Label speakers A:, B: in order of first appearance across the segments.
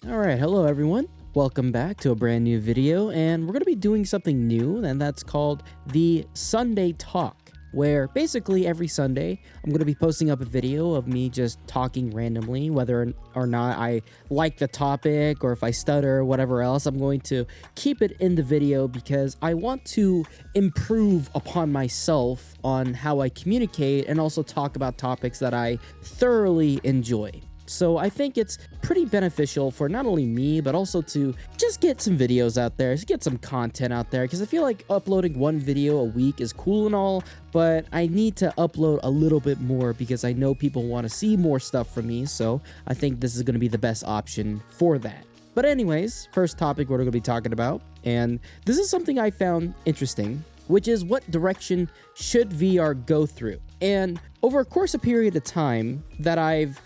A: Alright, hello everyone. Welcome back to a brand new video, and we're going to be doing something new, and that's called the Sunday Talk, where basically every Sunday I'm going to be posting up a video of me just talking randomly, whether or not I like the topic or if I stutter or whatever else. I'm going to keep it in the video because I want to improve upon myself on how I communicate and also talk about topics that I thoroughly enjoy. So I think it's pretty beneficial for not only me, but also to just get some videos out there, get some content out there, because I feel like uploading one video a week is cool and all, but I need to upload a little bit more because I know people want to see more stuff from me, so I think this is going to be the best option for that. But anyways, first topic we're going to be talking about, and this is something I found interesting, which is what direction should VR go through? And over a course of period of time that I've,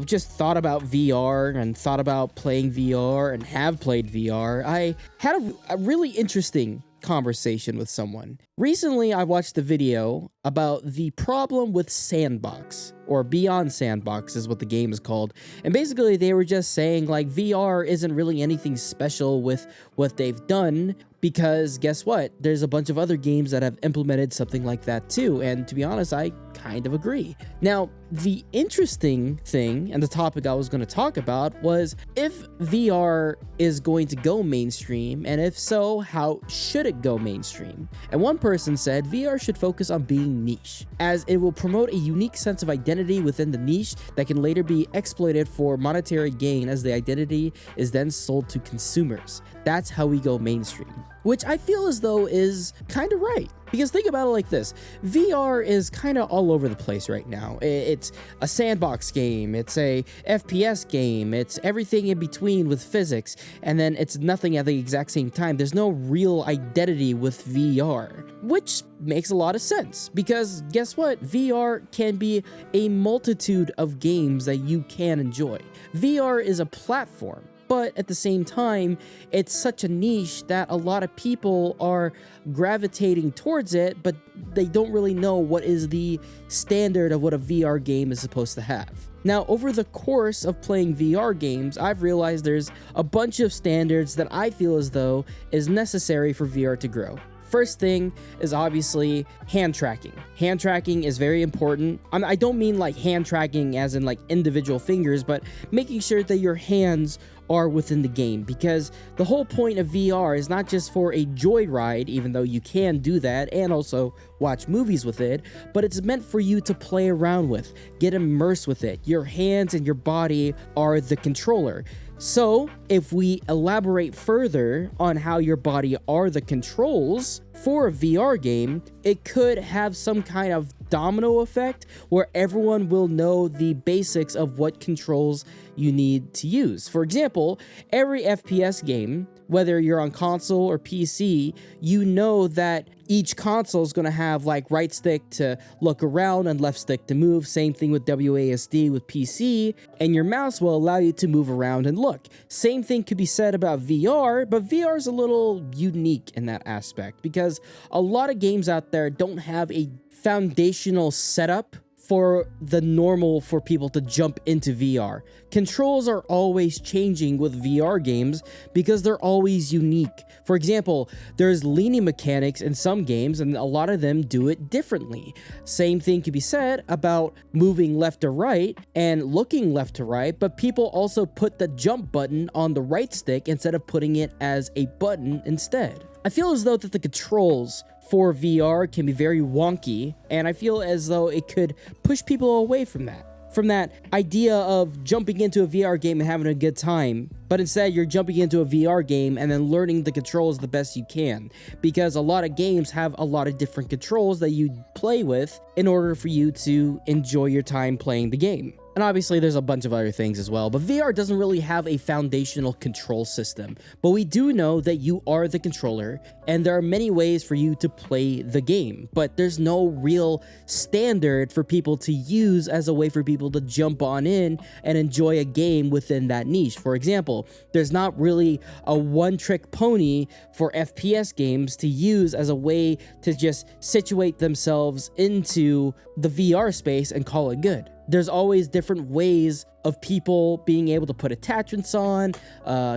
A: just thought about VR and thought about playing VR and have played VR, I had a really interesting conversation with someone. Recently, I watched a video about the problem with Sandbox, or Beyond Sandbox is what the game is called. And basically, they were just saying like VR isn't really anything special with what they've done, because guess what? There's a bunch of other games that have implemented something like that too. And to be honest, I kind of agree. Now, the interesting thing and the topic I was going to talk about was if VR is going to go mainstream, and if so, how should it go mainstream? And one person said VR should focus on being niche, as it will promote a unique sense of identity within the niche that can later be exploited for monetary gain as the identity is then sold to consumers. That's how we go mainstream. Which I feel as though is kind of right. Because think about it like this, VR is kind of all over the place right now. It's a sandbox game, it's a FPS game, it's everything in between with physics, and then it's nothing at the exact same time. There's no real identity with VR, which makes a lot of sense, because guess what? VR can be a multitude of games that you can enjoy. VR is a platform. But at the same time, it's such a niche that a lot of people are gravitating towards it, but they don't really know what is the standard of what a VR game is supposed to have. Now, over the course of playing VR games, I've realized there's a bunch of standards that I feel as though is necessary for VR to grow. First thing is obviously hand tracking. Hand tracking is very important. I don't mean like hand tracking as in like individual fingers, but making sure that your hands are within the game, because the whole point of VR is not just for a joyride, even though you can do that and also watch movies with it, but it's meant for you to play around with, get immersed with it. Your hands and your body are the controller. So, if we elaborate further on how your body are the controls for a VR game, it could have some kind of domino effect where everyone will know the basics of what controls you need to use. For example, every FPS game, whether you're on console or PC, you know that each console is going to have like right stick to look around and left stick to move. Same thing with WASD with PC, and your mouse will allow you to move around and look. Same thing could be said about VR, but VR is a little unique in that aspect because a lot of games out there don't have a foundational setup for the normal for people to jump into VR. Controls are always changing with VR games because they're always unique. For example, there's leaning mechanics in some games and a lot of them do it differently. Same thing can be said about moving left to right and looking left to right, but people also put the jump button on the right stick instead of putting it as a button instead. I feel as though that the controls for VR can be very wonky, and I feel as though it could push people away from that idea of jumping into a VR game and having a good time, but instead you're jumping into a VR game and then learning the controls the best you can, because a lot of games have a lot of different controls that you play with in order for you to enjoy your time playing the game. And obviously there's a bunch of other things as well, but VR doesn't really have a foundational control system. But we do know that you are the controller, and there are many ways for you to play the game, but there's no real standard for people to use as a way for people to jump on in and enjoy a game within that niche. For example, there's not really a one-trick pony for FPS games to use as a way to just situate themselves into the VR space and call it good. There's always different ways of people being able to put attachments on,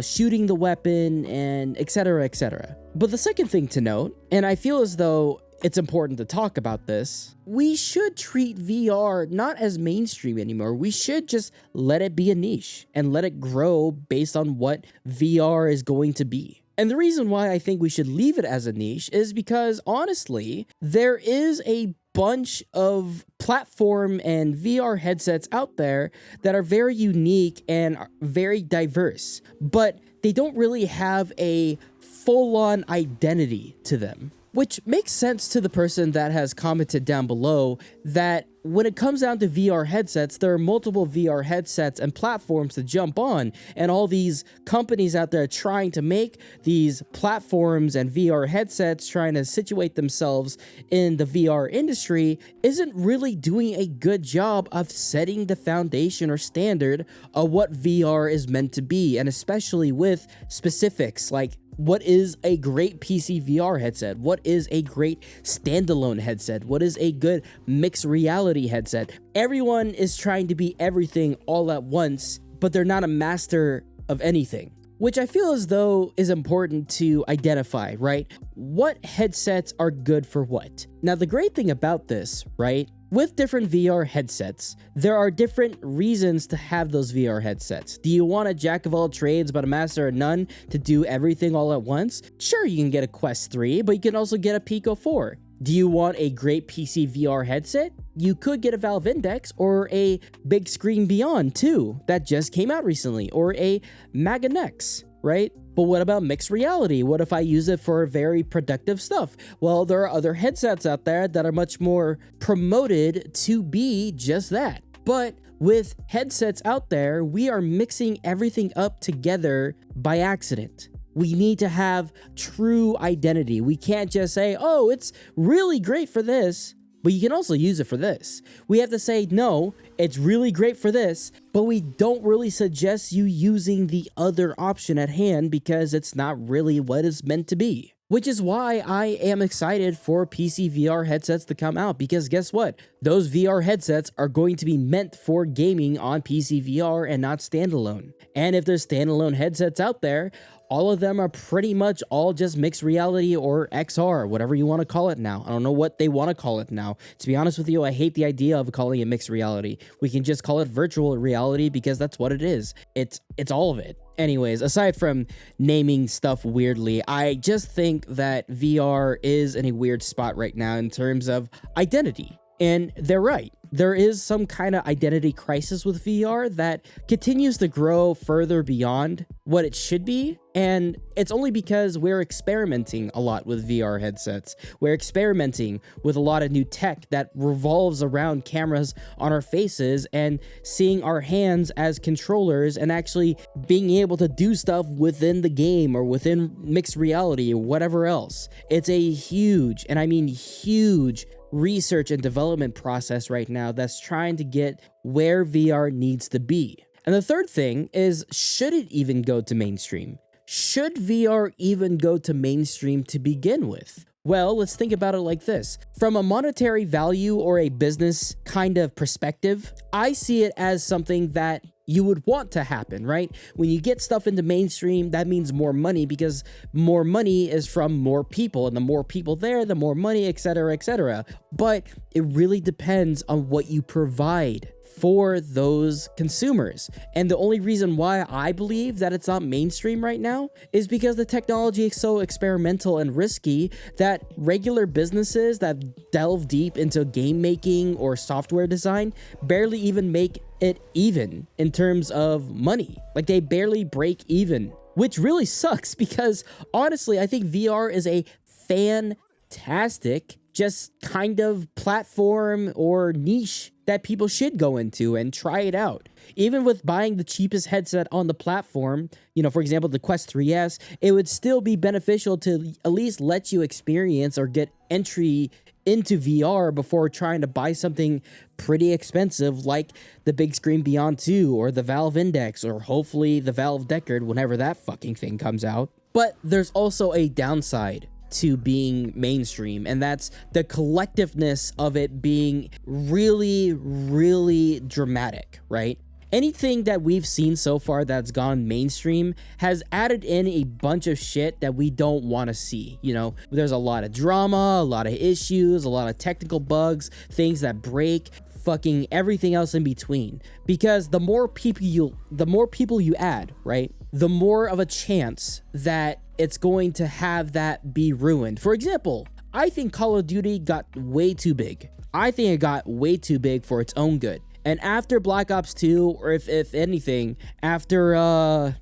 A: shooting the weapon, and etc, etc. But the second thing to note, and I feel as though it's important to talk about this, we should treat VR not as mainstream anymore. We should just let it be a niche and let it grow based on what VR is going to be. And the reason why I think we should leave it as a niche is because, honestly, there is a bunch of platform and VR headsets out there that are very unique and very diverse, but they don't really have a full-on identity to them. Which makes sense to the person that has commented down below that when it comes down to VR headsets, there are multiple VR headsets and platforms to jump on, and all these companies out there trying to make these platforms and VR headsets, trying to situate themselves in the VR industry, isn't really doing a good job of setting the foundation or standard of what VR is meant to be, and especially with specifics like what is a great PC VR headset? What is a great standalone headset? What is a good mixed reality headset? Everyone is trying to be everything all at once, but they're not a master of anything, which I feel as though is important to identify, right? What headsets are good for what? Now, the great thing about this, right? With different VR headsets, there are different reasons to have those VR headsets. Do you want a jack of all trades but a master of none to do everything all at once? Sure, you can get a Quest 3, but you can also get a Pico 4. Do you want a great PC VR headset? You could get a Valve Index or a Big Screen Beyond 2 that just came out recently, or a Maganex, right? But what about mixed reality? What if I use it for very productive stuff? Well, there are other headsets out there that are much more promoted to be just that. But with headsets out there, we are mixing everything up together by accident. We need to have true identity. We can't just say, oh, it's really great for this, but you can also use it for this. We have to say, no, it's really great for this, but we don't really suggest you using the other option at hand because it's not really what it's meant to be. Which is why I am excited for PC VR headsets to come out, because guess what? Those VR headsets are going to be meant for gaming on PC VR and not standalone. And if there's standalone headsets out there, all of them are pretty much all just mixed reality or XR, whatever you want to call it now. I don't know what they want to call it now. To be honest with you, I hate the idea of calling it mixed reality. We can just call it virtual reality because that's what it is. It's all of it. Anyways, aside from naming stuff weirdly, I just think that VR is in a weird spot right now in terms of identity. And they're right. There is some kind of identity crisis with VR that continues to grow further beyond what it should be. And it's only because we're experimenting a lot with VR headsets. We're experimenting with a lot of new tech that revolves around cameras on our faces and seeing our hands as controllers and actually being able to do stuff within the game or within mixed reality or whatever else. It's a huge, and I mean huge, research and development process right now that's trying to get where VR needs to be. And the third thing is, should it even go to mainstream? Should VR even go to mainstream to begin with? Well, let's think about it like this. From a monetary value or a business kind of perspective, I see it as something that you would want to happen, right? When you get stuff into mainstream, that means more money because more money is from more people, and the more people there, the more money, etc., etc. But it really depends on what you provide for those consumers. And the only reason why I believe that it's not mainstream right now is because the technology is so experimental and risky that regular businesses that delve deep into game making or software design barely even make it even in terms of money. Like, they barely break even, which really sucks because honestly, I think VR is a fantastic just kind of platform or niche that people should go into and try it out. Even with buying the cheapest headset on the platform, for example, the Quest 3S, it would still be beneficial to at least let you experience or get entry into VR before trying to buy something pretty expensive like the Big Screen Beyond 2 or the Valve Index or hopefully the Valve Deckard whenever that fucking thing comes out. But there's also a downside to being mainstream, and that's the collectiveness of it being really, really dramatic, right? Anything that we've seen so far that's gone mainstream has added in a bunch of shit that we don't want to see. You know, there's a lot of drama, a lot of issues, a lot of technical bugs, things that break, fucking everything else in between. Because the more people you add, right, the more of a chance that it's going to have that be ruined. For example, I think Call of Duty got way too big. I think it got way too big for its own good. And after Black Ops 2, or if anything, after, I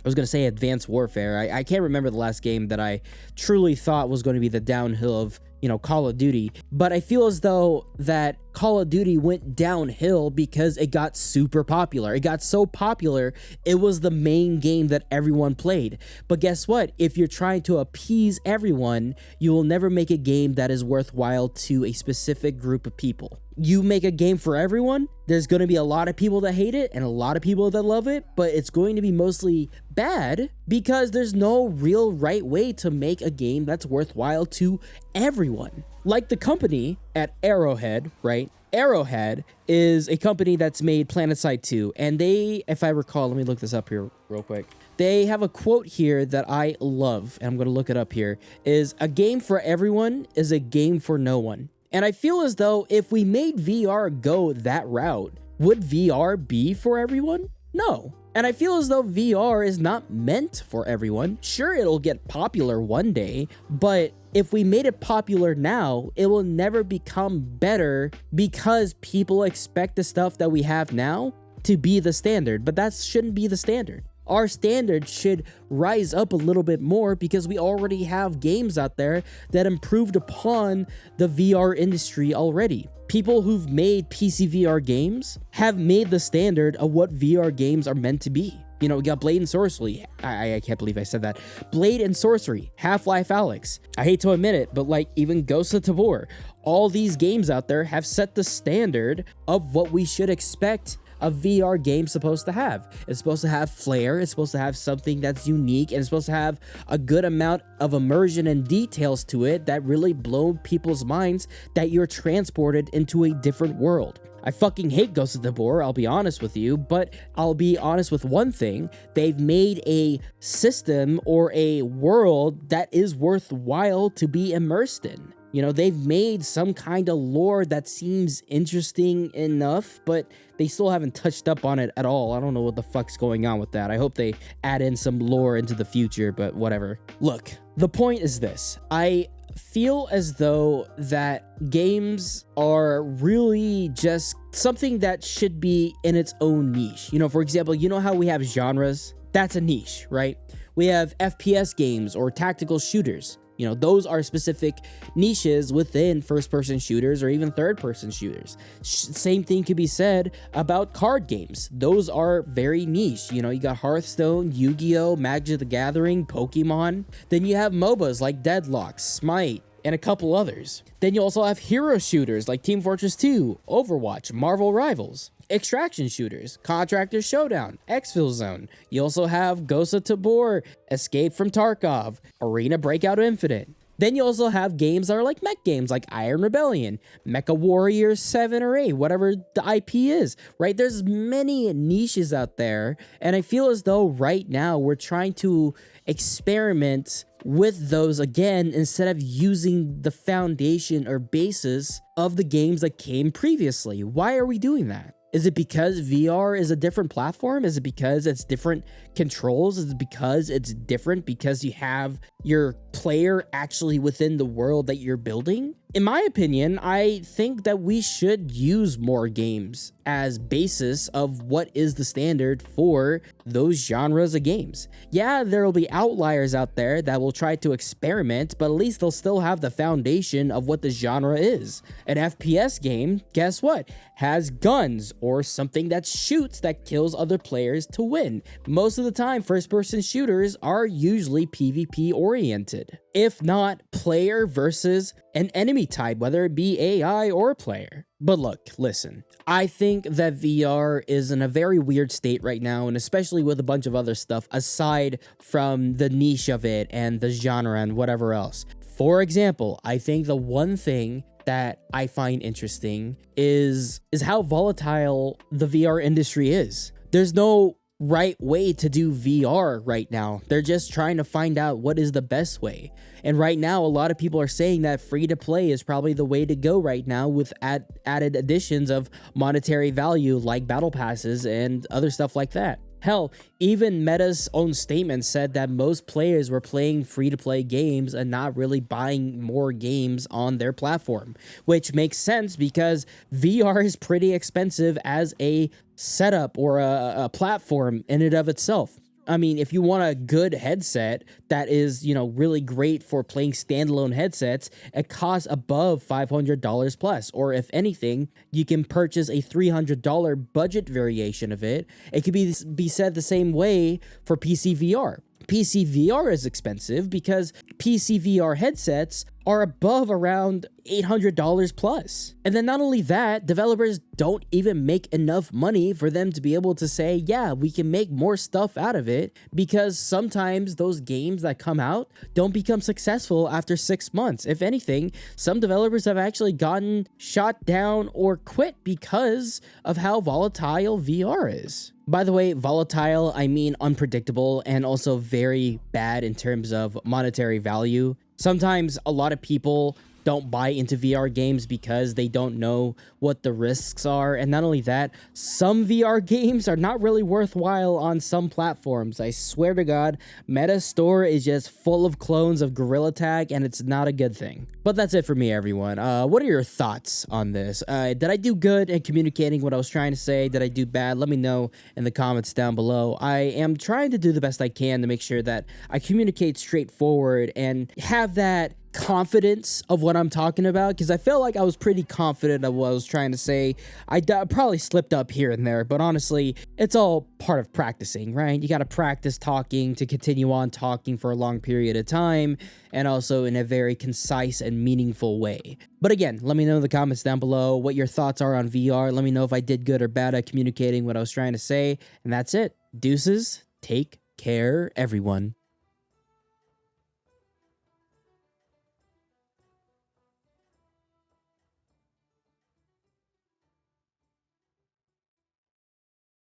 A: was going to say Advanced Warfare, I can't remember the last game that I truly thought was going to be the downhill of, you know, Call of Duty. But I feel as though that Call of Duty went downhill because it got super popular. It got so popular, it was the main game that everyone played. But guess what? If you're trying to appease everyone, you will never make a game that is worthwhile to a specific group of people. You make a game for everyone, there's going to be a lot of people that hate it and a lot of people that love it, but it's going to be mostly bad because there's no real right way to make a game that's worthwhile to everyone. Like the company at Arrowhead, right? Arrowhead is a company that's made PlanetSide 2, and they, if I recall, let me look this up here real quick. They have a quote here that I love, and I'm going to look it up here, is a game for everyone is a game for no one. And I feel as though if we made VR go that route, would VR be for everyone? No. And I feel as though VR is not meant for everyone. Sure, it'll get popular one day, but if we made it popular now, it will never become better because people expect the stuff that we have now to be the standard, but that shouldn't be the standard. Our standard should rise up a little bit more because we already have games out there that improved upon the VR industry already. People who've made PC VR games have made the standard of what VR games are meant to be. You know, we got Blade and Sorcery. I can't believe I said that. Blade and Sorcery, Half-Life Alyx. I hate to admit it, but like even Ghost of Tabor. All these games out there have set the standard of what we should expect a VR game supposed to have. It's supposed to have flair, it's supposed to have something that's unique, and it's supposed to have a good amount of immersion and details to it that really blow people's minds that you're transported into a different world. I fucking hate Ghost of Tabor, I'll be honest with you, but I'll be honest with one thing. They've made a system or a world that is worthwhile to be immersed in. You know, they've made some kind of lore that seems interesting enough, but they still haven't touched up on it at all. I don't know what the fuck's going on with that. I hope they add in some lore into the future, but whatever. Look, the point is this. I feel as though that games are really just something that should be in its own niche. You know, for example, you know how we have genres? That's a niche, right? We have FPS games or tactical shooters. You know, those are specific niches within first-person shooters or even third-person shooters. Same thing could be said about card games. Those are very niche. You know, you got Hearthstone, Yu-Gi-Oh, Magic the Gathering, Pokemon. Then you have MOBAs like Deadlock, Smite, and a couple others. Then you also have hero shooters like Team Fortress 2, Overwatch, Marvel Rivals. Extraction shooters, Contractor Showdown, Exfil Zone. You also have Ghost of Tabor, Escape from Tarkov, Arena Breakout Infinite. Then you also have games that are like mech games like Iron Rebellion, Mecha Warrior 7 or 8, whatever the IP is, right? There's many niches out there, and I feel as though right now we're trying to experiment with those again instead of using the foundation or basis of the games that came previously. Why are we doing that? Is it because VR is a different platform? Is it because it's different controls? Is it because it's different because you have your player actually within the world that you're building? In my opinion, I think that we should use more games as basis of what is the standard for those genres of games. Yeah, there will be outliers out there that will try to experiment, but at least they'll still have the foundation of what the genre is. An FPS game, guess what? Has guns or something that shoots that kills other players to win. Most of the time, first-person shooters are usually PvP oriented. if not player versus an enemy type, whether it be AI or player. But look, listen, I think that VR is in a very weird state right now, and especially with a bunch of other stuff aside from the niche of it and the genre and whatever else. For example, I think the one thing that I find interesting is how volatile the VR industry is. There's no right way to do VR right now. They're just trying to find out what is the best way. And right now, a lot of people are saying that free to play is probably the way to go right now, with added additions of monetary value like battle passes and other stuff like that. Hell, even Meta's own statement said that most players were playing free-to-play games and not really buying more games on their platform, which makes sense because VR is pretty expensive as a setup or a platform in and of itself. I mean, if you want a good headset that is, really great for playing standalone headsets, it costs above $500 plus. Or if anything, you can purchase a $300 budget variation of it. It could be said the same way for PC VR. PC VR is expensive because PC VR headsets are above around $800 plus. And then not only that, developers don't even make enough money for them to be able to say, yeah, we can make more stuff out of it, because sometimes those games that come out don't become successful after 6 months. If anything, some developers have actually gotten shot down or quit because of how volatile VR is. By the way, volatile, I mean unpredictable, and also very bad in terms of monetary value. Sometimes a lot of people don't buy into VR games because they don't know what the risks are. And not only that, some VR games are not really worthwhile on some platforms. I swear to God, Meta Store is just full of clones of Gorilla Tag, and it's not a good thing. But that's it for me, everyone. What are your thoughts on this? Did I do good in communicating what I was trying to say? Did I do bad? Let me know in the comments down below. I am trying to do the best I can to make sure that I communicate straightforward and have that confidence of what I'm talking about, because I felt like I was pretty confident of what I was trying to say. I probably slipped up here and there, but honestly, it's all part of practicing, right? You got to practice talking to continue on talking for a long period of time, and also in a very concise and meaningful way. But again, let me know in the comments down below what your thoughts are on VR. Let me know if I did good or bad at communicating what I was trying to say. And that's it. Deuces. Take care, everyone.